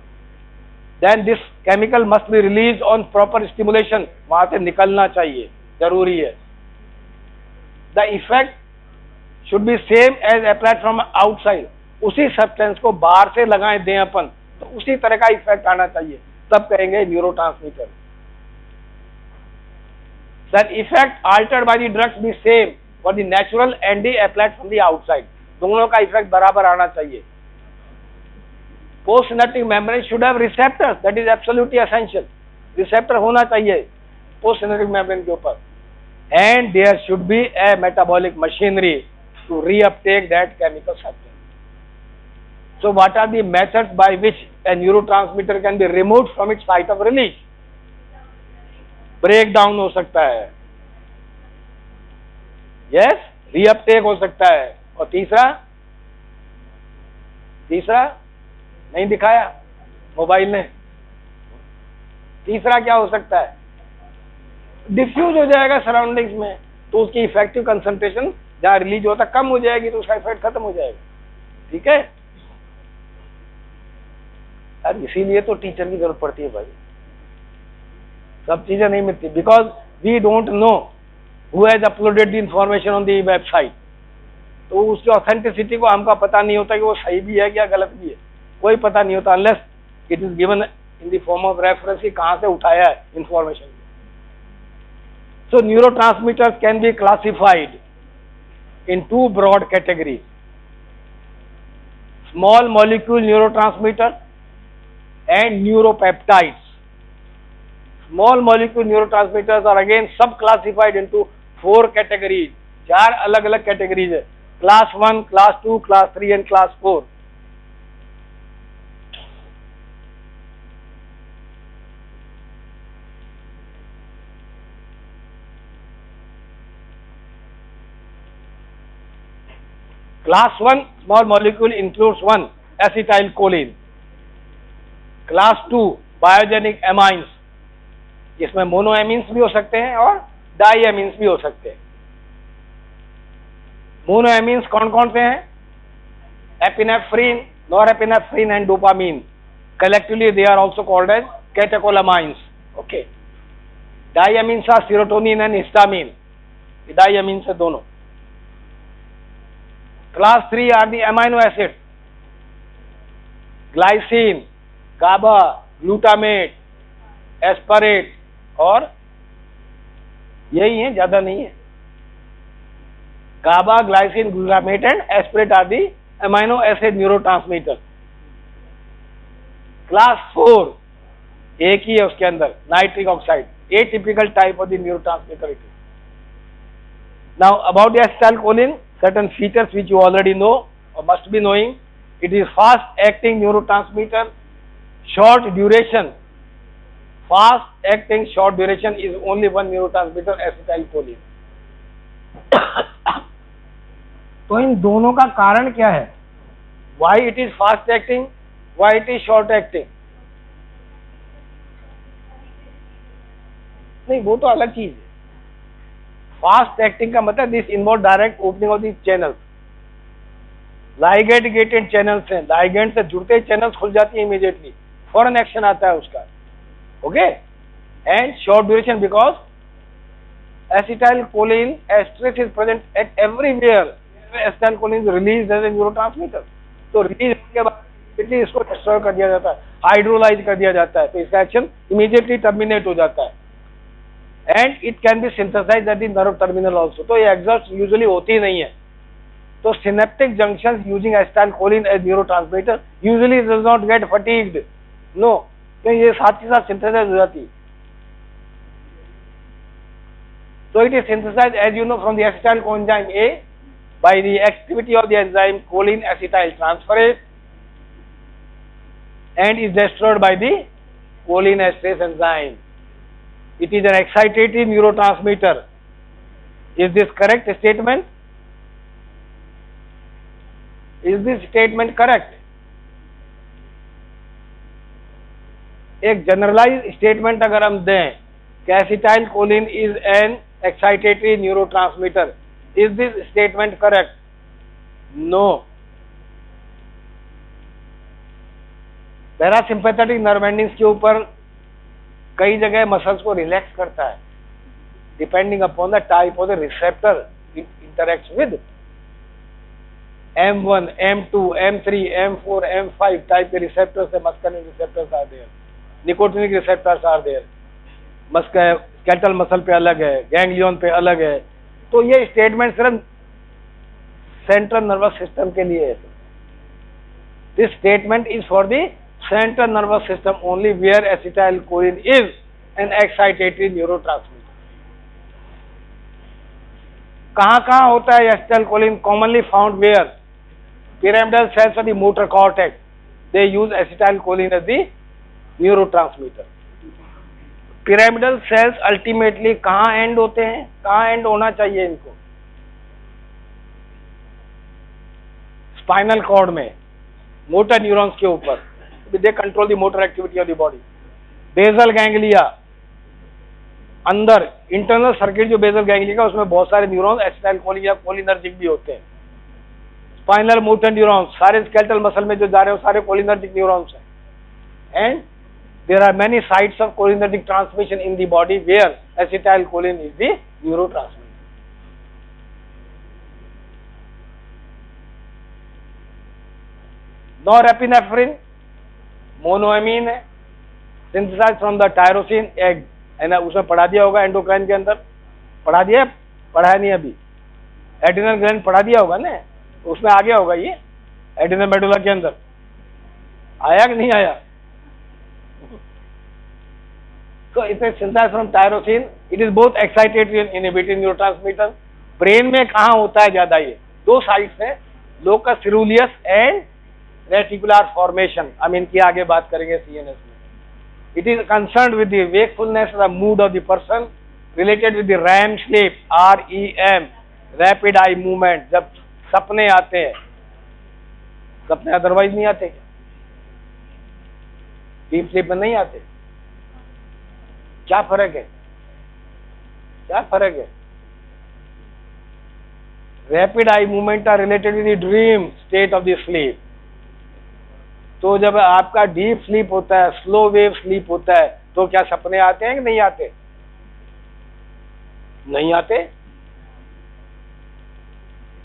Then this chemical must be release on proper stimulation, वहां से निकलना चाहिए, जरूरी है। The effect should be same as applied from outside. उसी सब्सटेंस को बाहर से लगाएं दें अपन, तो उसी तरह का इफेक्ट आना चाहिए, तब कहेंगे neurotransmitter. The effect altered by the drugs be same for the natural and the applied from the outside. दोनों का इफेक्ट बराबर आना चाहिए। Postsynaptic membrane should have receptors, that is absolutely essential. Receptor होना चाहिए पोस्ट सिनेप्टिक मेम्ब्रेन के ऊपर, and there should be a metabolic machinery to reuptake that chemical substance. So what are the methods by which a neurotransmitter can be removed from its site of release? Break down हो सकता है, yes, reuptake हो सकता है, और तीसरा नहीं दिखाया मोबाइल ने, तीसरा क्या हो सकता है? डिफ्यूज हो जाएगा सराउंडिंग्स में, तो उसकी इफेक्टिव कंसंट्रेशन जहां रिलीज होता कम हो जाएगी, तो उसका इफेक्ट खत्म हो जाएगा. ठीक है, अब इसीलिए तो टीचर की जरूरत पड़ती है भाई, सब चीजें नहीं मिलती, because we don't know who has uploaded the information on the website. तो उसकी ऑथेंटिसिटी को हमका पता नहीं होता कि वो सही भी है या गलत भी है, कोई पता नहीं होता unless it is given in the form of reference कि कहां से उठाया है information. So neurotransmitters can be classified in two broad categories: small molecule neurotransmitter and neuropeptides. Small molecule neurotransmitters are again sub-classified into 4 categories. 4 अलग-अलग categories है: class 1, class 2, class 3 and class 4. Class 1 small molecule includes 1 acetylcholine. Class 2 biogenic amines, इसमें मोनोएमीन्स भी हो सकते हैं और डाईएमीन्स भी हो सकते हैं. मोनोएमीन्स कौन कौन से हैं? Epinephrine, norepinephrine and dopamine. Collectively they are also called as catecholamines. Okay. Diamines are serotonin and histamine. Diamines है दोनों. Class 3 are the amino acid: glycine, GABA, glutamate, aspartate, और यही है, ज्यादा नहीं है. GABA, glycine, glutamate and aspartate are the amino acid neurotransmitter. Class 4 एक ही है उसके अंदर, nitric oxide, atypical type of the neurotransmitter it is. Now about the acetylcholine, certain features which you already know or must be knowing. It is fast acting neurotransmitter, short duration. Fast acting short duration is only one neurotransmitter, acetylcholine. तो इन दोनों का कारण क्या है? Why it is fast acting? Why it is short acting? नहीं, वो तो अलग चीज है. फास्ट एक्टिंग का मतलब this involve direct opening of the channel. Ligand gated channels हैं, लाइगेंड से जुड़ते चैनल्स खुल जाती है इमीडिएटली, फॉरन एक्शन आता है उसका. Okay. And short duration because acetylcholine esterase is present at everywhere. Acetylcholine is released as a neurotransmitter. तो रिलीज के बाद इसको डिस्ट्रॉय कर दिया जाता है, हाइड्रोलाइज कर दिया जाता है, तो इसका एक्शन इमीडिएटली टर्मिनेट हो जाता है. And it can be synthesized at the nerve terminal also. तो ये एग्जॉस्ट यूजुअली होती नहीं है. तो synaptic junctions using acetylcholine as neurotransmitter usually does not get fatigued. No, तो ये साथ ही साथ सिंथेसाइज हो जाती है. So it is synthesized, as you know, from the acetyl coenzyme A by the activity of the enzyme choline acetyl transferase and is destroyed by the cholinesterase enzyme. It is an excitatory neurotransmitter. Is this correct statement? Is this statement correct? एक generalize statement अगर हम दें कि acetylcholine is an excitatory neurotransmitter, is this statement correct? No. Parasympathetic nerve endings के ऊपर कई जगह muscles को रिलैक्स करता है depending upon the type of the receptor it interacts with. M1, M2, M3, M4, M5 type के receptors है. Muscarinic receptors are there, nicotinic receptors are there. Skeletal muscle पे अलग है, गैंग्लियन पे अलग है. तो ये स्टेटमेंट सिर्फ सेंट्रल नर्वस सिस्टम के लिए है. This statement is for the central nervous system only where acetylcholine is an excitatory neurotransmitter. कहाँ होता है acetylcholine? Commonly found where? Pyramidal cells of the motor cortex. They use acetylcholine as the neurotransmitter. Pyramidal cells ultimately कहाँ end होते हैं? कहाँ end होना चाहिए इनको? स्पाइनल कॉर्ड में, मोटर न्यूरॉन्स के ऊपर. They control the motor activity of the body. Basal ganglia, अंदर इंटरनल सर्किट जो बेसल गैंग्लिया का, उसमें बहुत सारे न्यूरॉन्स एसिटाइलकोलिन या कोलिनर्जिक भी होते हैं. स्पाइनल मोटर न्यूरॉन्स, सारे स्केलेटल मसल में जो जा रहे हो सारे कोलिनर्जिक न्यूरॉन्स हैं. And there are many sites of cholinergic transmission in the body where acetylcholine is the neurotransmitter. Norepinephrine monoamine है, synthesized from the tyrosine egg, है ना? उसमें पढ़ा दिया होगा एंडोक्राइन के अंदर. पढ़ा दिया? पढ़ा नहीं अभी. एड्रिनल ग्लैंड पढ़ा दिया होगा ना, उसमें आ गया होगा ये एड्रिनल मेडुला के अंदर. आया कि नहीं आया? So it is synthesized from tyrosine. It is both excitatory and inhibitory neurotransmitter. Brain में कहाँ होता है ज्यादा? ये दो साइट्स हैं, लोकस सिरूलियस एंड रेटिकुलर फॉर्मेशन. हम इनकी आगे बात करेंगे सीएनएस में. It is concerned with the wakefulness, the mood of the person, related with the REM sleep, REM, rapid eye movement. जब सपने आते हैं, सपने अदरवाइज नहीं आते क्या? डीप स्लीप में नहीं आते. क्या फर्क है? क्या फर्क है? Rapid eye movement are related with the dream state of the sleep. तो जब आपका डीप स्लीप होता है, स्लो वेव स्लीप होता है, तो क्या सपने आते हैं कि नहीं आते? नहीं आते?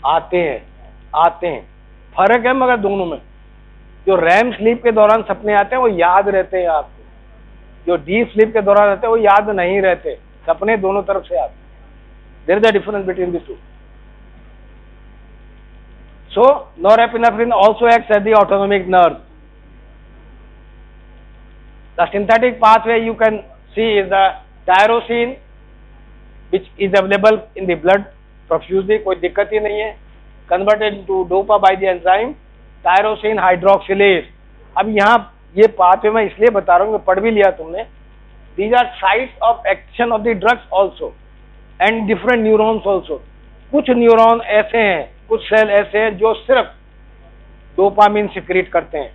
आते हैं, आते हैं. फर्क है मगर दोनों में. जो रैम स्लीप के दौरान सपने आते हैं वो याद रहते हैं आपको. जो डीप स्लीप के दौरान रहते हैं वो याद नहीं रहते. सपने दोनों तरफ से आते. There is a difference between the two. So norepinephrine also acts at the autonomic nerve. The synthetic pathway you can see is the tyrosine which is available in the blood profusely. कोई दिक्कत ही नहीं है. Converted to dopa by the enzyme tyrosine hydroxylase. अब यहाँ ये pathway मैं इसलिए बता रहा हूँ कि पढ़ भी लिया तुमने. These are sites of action of the drugs also and different neurons also. कुछ न्यूरॉन ऐसे हैं, कुछ सेल ऐसे हैं जो सिर्फ डोपामिन सिक्रीट करते हैं.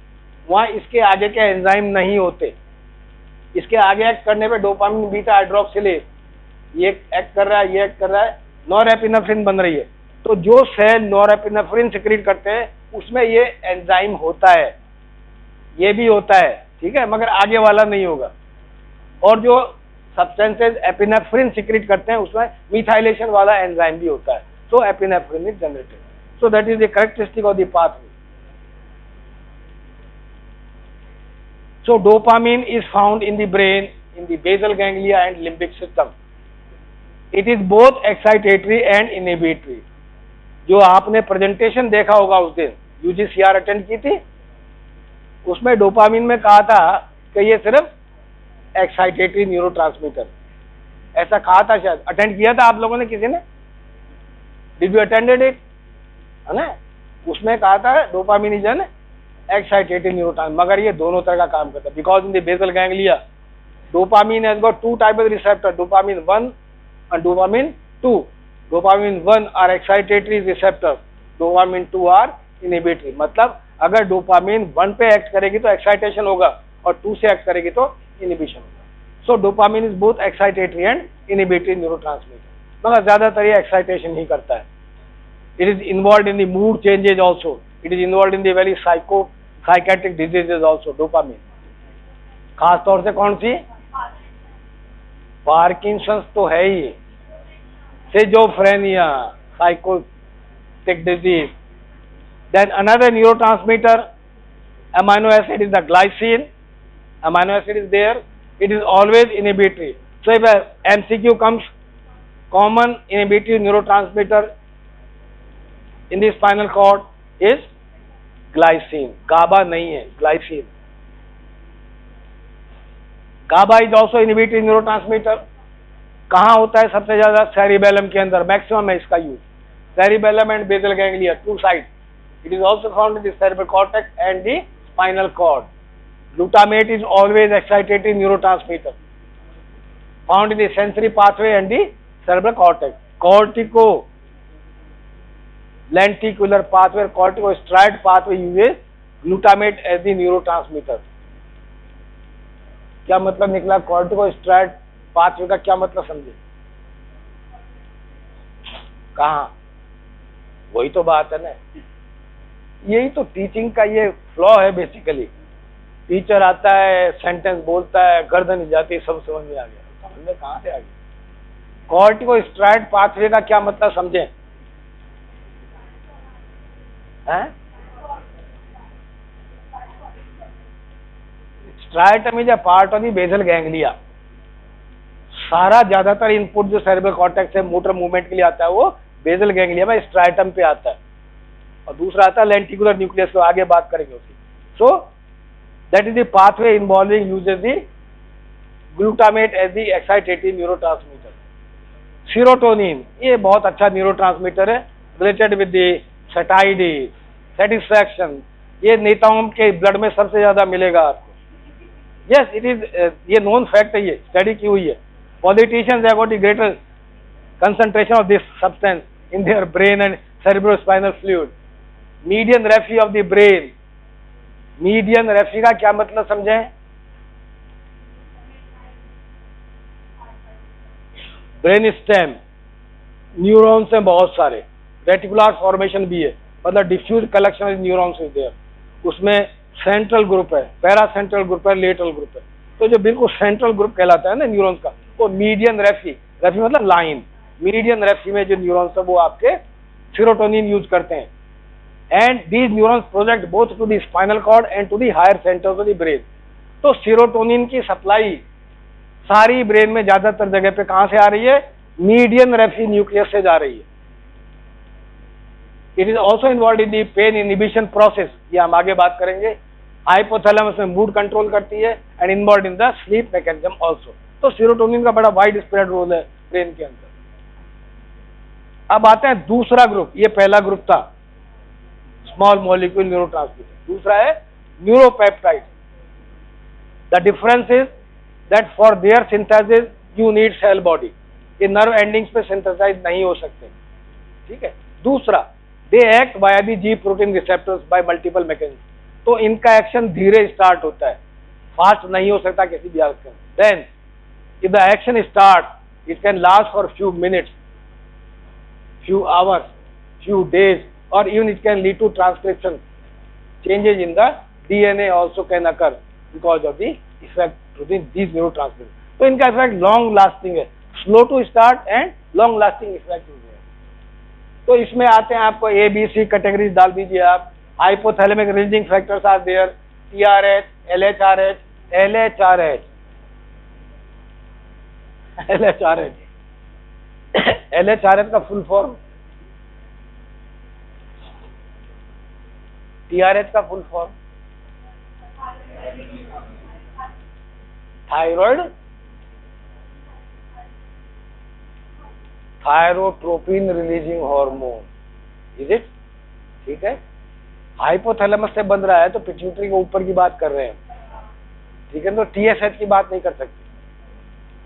वहाँ इसके आगे के एंजाइम नहीं होते. इसके आगे एक्ट करने पे डोपामिन बीटा हाइड्रोक्सिलेज ये एक्ट कर रहा है, ये एक्ट कर रहा है, नॉरएपिनेफ्रिन बन रही है. तो जो सेल नॉरएपिनेफ्रिन सिक्रीट करते हैं उसमें ये एंजाइम होता है, ये भी होता है, ठीक है, मगर आगे वाला नहीं होगा. और जो सब्सटेंसेस एपिनेफ्रिन सिक्रीट करते हैं उसमें मिथाइलेशन वाला एंजाइम भी होता है. So epinephrine is generated. So that is the characteristic of the pathway. So dopamine is found in the brain, in the basal ganglia and limbic system. It is both excitatory and inhibitory. जो आपने presentation देखा होगा उस दिन यूजीसीआर attend की थी, उसमें dopamine में कहा था कि ये सिर्फ एक्साइटेटरी न्यूरोट्रांसमीटर, ऐसा कहा था. शायद अटेंड किया था आप लोगों ने, किसी ने? Did you attended it? है ना? उसमें कहा था dopamine is an excitatory neurotransmitter, मगर ये दोनों तरह का काम करता है. Because in the basal ganglia dopamine has got two type of receptor, dopamine 1 and dopamine 2. Dopamine 1 are excitatory receptor, dopamine 2 are inhibitory. मतलब अगर डोपामिन 1 पे एक्ट करेगी तो एक्साइटेशन होगा और 2 से एक्ट करेगी तो इनहिबिशन होगा. So dopamine is both excitatory and inhibitory neurotransmitter, मगर ज्यादातर ये एक्साइटेशन ही करता है. It is involve in the mood changes also. It is involve in the very psychiatric diseases also. Dopamine खास तौर से कौन सी? पार्किंसंस तो है ही, schizophrenia, psychotic disease. Then another neurotransmitter amino acid is the glycine. Amino acid is there. It is always inhibitory. So if MCQ comes, common inhibitory neurotransmitter in the spinal cord is glycine. GABA नहीं है, glycine. GABA is also inhibitory neurotransmitter. कहाँ होता है सबसे ज्यादा? Cerebellum के अंदर maximum है इसका use. Cerebellum and basal ganglia, two side. It is also found in the cerebral cortex and the spinal cord. Glutamate is always excitatory neurotransmitter found in the sensory pathway and the cerebral cortex. Cortico-lenticular pathway, corticostriate pathway uses glutamate as the neurotransmitter. क्या मतलब निकला? corticostriate pathway का क्या मतलब समझे? कहाँ? वही तो बात है ना, यही तो टीचिंग का ये फ्लॉ है बेसिकली। टीचर आता है, सेंटेंस बोलता है, गर्दन हिल जाती है, सब समझ में आ गया। समझ में कहाँ से आ गया? कॉर्टिकोस्ट्राइड पाथवे का क्या मतलब समझे? Striatum is a part of the basal ganglia. सारा ज्यादातर इनपुट जो सेरेब्रल कॉर्टेक्स से मोटर मूवमेंट के लिए आता है वो बेसल गैंग्लिया में स्ट्राइटम पे आता है, और दूसरा आता है लेंटिकुलर न्यूक्लियस, को आगे बात करेंगे उसकी। सो that is the pathway involving uses the glutamate as the excitatory neurotransmitter. Serotonin, ये बहुत अच्छा न्यूरोट्रांसमीटर है, related with the satiety, satisfaction। ये नेताओं के ब्लड में सबसे ज्यादा मिलेगा आपको। Yes, it is, ये नोन फैक्ट है, ये स्टडी की हुई है। Politicians have got the greater concentration of this substance in their brain and cerebrospinal fluid. Median raphe of the brain, median raphe का क्या मतलब समझें? ब्रेन स्टेम, न्यूरॉन्स हैं बहुत सारे, रेटिकुलर फॉर्मेशन भी है, मतलब diffuse collection of neurons is there. उसमें सेंट्रल ग्रुप है, पैरा सेंट्रल ग्रुप है, लेटरल ग्रुप है। तो जो बिल्कुल सेंट्रल ग्रुप कहलाता है ना न्यूरॉन्स का, वो मीडियन रेफी, रेफी मतलब लाइन, मीडियन रेफी में जो न्यूरॉन्स है वो आपके सेरोटोनिन यूज करते हैं। And these neurons project both to the spinal cord and to the higher centers of the brain. तो सेरोटोनिन की सप्लाई सारी ब्रेन में ज्यादातर जगह पे कहां से आ रही है? मीडियन रेफी न्यूक्लियस से जा रही है। It is also involve in the pain inhibition process, ये हम आगे बात करेंगे। हाइपोथैलेमस में मूड कंट्रोल करती है and involve in the sleep mechanism also. तो सेरोटोनिन का बड़ा वाइड स्प्रेड रोल है ब्रेन के अंदर। अब आते हैं दूसरा ग्रुप, ये पहला ग्रुप था स्मॉल मॉलिक्यूल न्यूरोट्रांसमीटर, दूसरा है neuropeptide. The difference is that for their synthesis you need cell body, ये नर्व एंडिंग्स पे सिंथेसाइज नहीं हो सकते, ठीक है। दूसरा, they act by the G protein receptors by multiple mechanism, तो इनका एक्शन धीरे स्टार्ट होता है, फास्ट नहीं हो सकता किसी भी action. Then if the action start it can last for few minutes, few hours, few days, or even it can lead to transcription changes in the DNA also can occur because of the effect within these neurotransmitters. तो इनका effect long lasting है, slow to start and long lasting effect है। तो इसमें आते हैं, आपको ABC categories डाल दीजिए आप। Hypothalamic releasing factors are there, TRH, LHRH, LHRH, LHRH, LHRH का फुल फॉर्म, TRH का full form thyroid thyrotropin releasing hormone, is it? ठीक है। हाइपोथैलेमस से बन रहा है तो पिट्यूटरी के ऊपर की बात कर रहे हैं, ठीक है। तो TSH की बात नहीं कर सकते,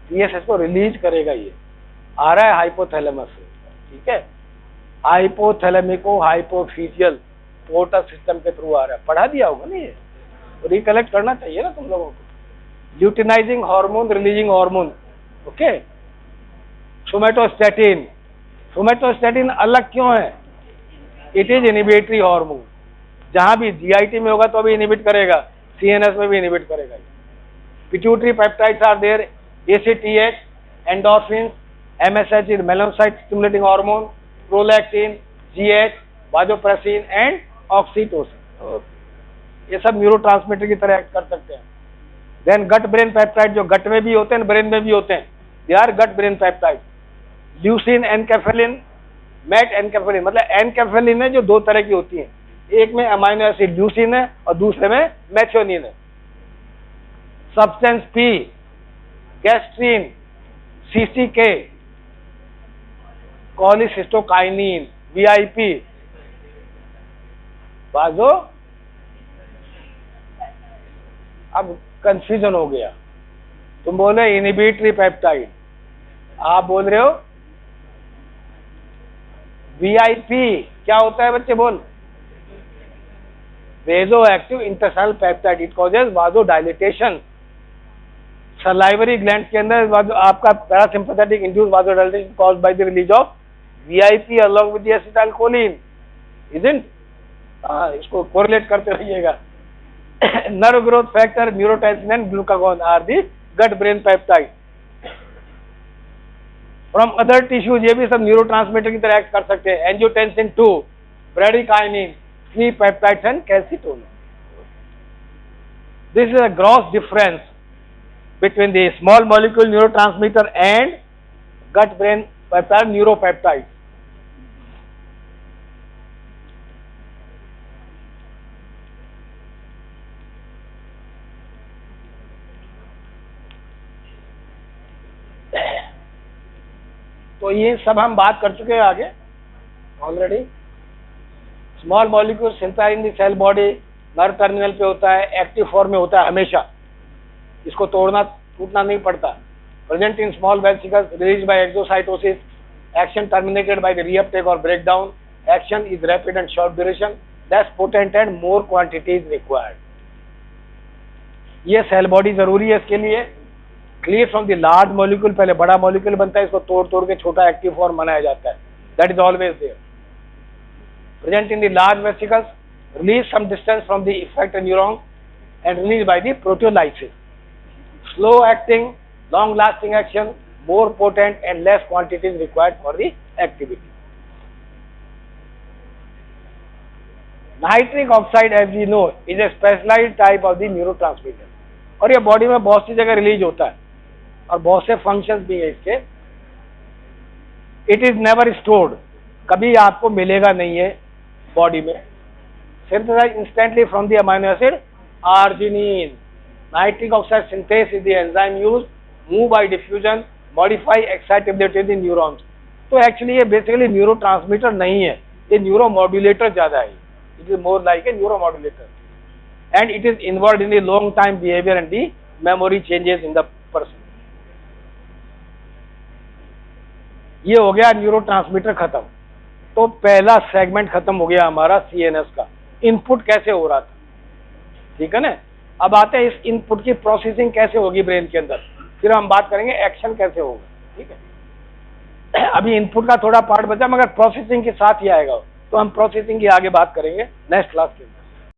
TSH को रिलीज करेगा, ये आ रहा है हाइपोथैलेमस से, ठीक है। हाइपोथैलेमिको हाइपोफिजियल पोर्टल सिस्टम के थ्रू आ रहा है, पढ़ा दिया होगा ना, ये रिकलेक्ट करना चाहिए ना तुम लोगों को। Luteinizing hormone, releasing hormone, okay. Somatostatin, somatostatin अलग क्यों है? इट इज इनहिबिटरी हार्मोन, जहां भी GIT में होगा तो भी इनहिबिट करेगा, CNS में भी इनहिबिट करेगा। Pituitary peptides are there, ACTH, endorphin, MSH is melanocyte stimulating hormone, prolactin, GH, vasopressin and oxytocin, ये सब न्यूरोट्रांसमीटर की तरह एक्ट कर सकते हैं। देन गट ब्रेन पेप्टाइड, जो गट में भी होते हैं ब्रेन में भी होते हैं, they are gut brain peptide. Leucine, enkephalin, met enkephalin, मतलब एनकेफेलिन है जो दो तरह की होती है, एक में अमाइनो एसिड ल्यूसिन है और दूसरे में मेथियोनिन है। Substance P gastrin, CCK, cholecystokinin, VIP, वाजो। अब कंफ्यूजन हो गया, तुम बोले इनहिबिटरी पेप्टाइड, आप बोल रहे हो VIP। क्या होता है बच्चे, बोल। Vasoactive intestinal peptide, it causes vasodilatation. Salivary gland के अंदर आपका parasympathetic induce vasodilatation caused by the release of VIP along with the acetylcholine, isn't? इसको कोरिलेट करते रहिएगा। Nerve growth factor, neurotensin and glucagon are the gut brain peptide. From other tissues, ये भी सब neurotransmitter की तरह act कर सकते हैं। Angiotensin 2, bradykinin, sleep peptides and calcitonin. This is a gross difference between the small molecule neurotransmitter and gut brain peptide neuropeptide. तो ये सब हम बात कर चुके हैं आगे already. Small molecule synthesized in the cell body, nerve terminal पे होता है, एक्टिव फॉर्म में होता है हमेशा, इसको तोड़ना टूटना नहीं पड़ता। Present in small vesicles, release by exocytosis, action terminated by the reuptake और breakdown, action is rapid and short duration, less potent and more quantity is required. ये सेल बॉडी जरूरी है इसके लिए। Clear from the large molecule, पहले बड़ा molecule बनता है, इसको तोड़ तोड़ के छोटा एक्टिव फॉर्म बनाया जाता है, that is always there. Present in the large vesicles, release some distance from the effector neuron and release by the proteolysis. Slow acting, long lasting action, more potent and less quantity is required for the activity. Nitric oxide, as we know, is a specialized type of the neurotransmitter और ये body में बहुत सी जगह release होता है और बहुत से फंक्शंस भी है इसके। इट इज नेवर स्टोर्ड, कभी आपको मिलेगा नहीं है बॉडी में। Synthesize instantly from the amino acid arginine. Nitric oxide synthase is the enzyme used, move by diffusion, modify excitability in the neurons. तो एक्चुअली ये बेसिकली न्यूरोट्रांसमीटर नहीं है, ये न्यूरोमॉड्यूलेटर ज्यादा है। It is more like a neuromodulator and it is involved in the long time behavior and the memory changes in the person. ये हो गया न्यूरोट्रांसमीटर खत्म। तो पहला सेगमेंट खत्म हो गया हमारा CNS का, इनपुट कैसे हो रहा था, ठीक है ना। अब आते हैं इस इनपुट की प्रोसेसिंग कैसे होगी ब्रेन के अंदर, फिर हम बात करेंगे एक्शन कैसे होगा, ठीक है। अभी इनपुट का थोड़ा पार्ट बचा मगर प्रोसेसिंग के साथ ही आएगा, तो हम प्रोसेसिंग की आगे बात करेंगे नेक्स्ट क्लास के अंदर।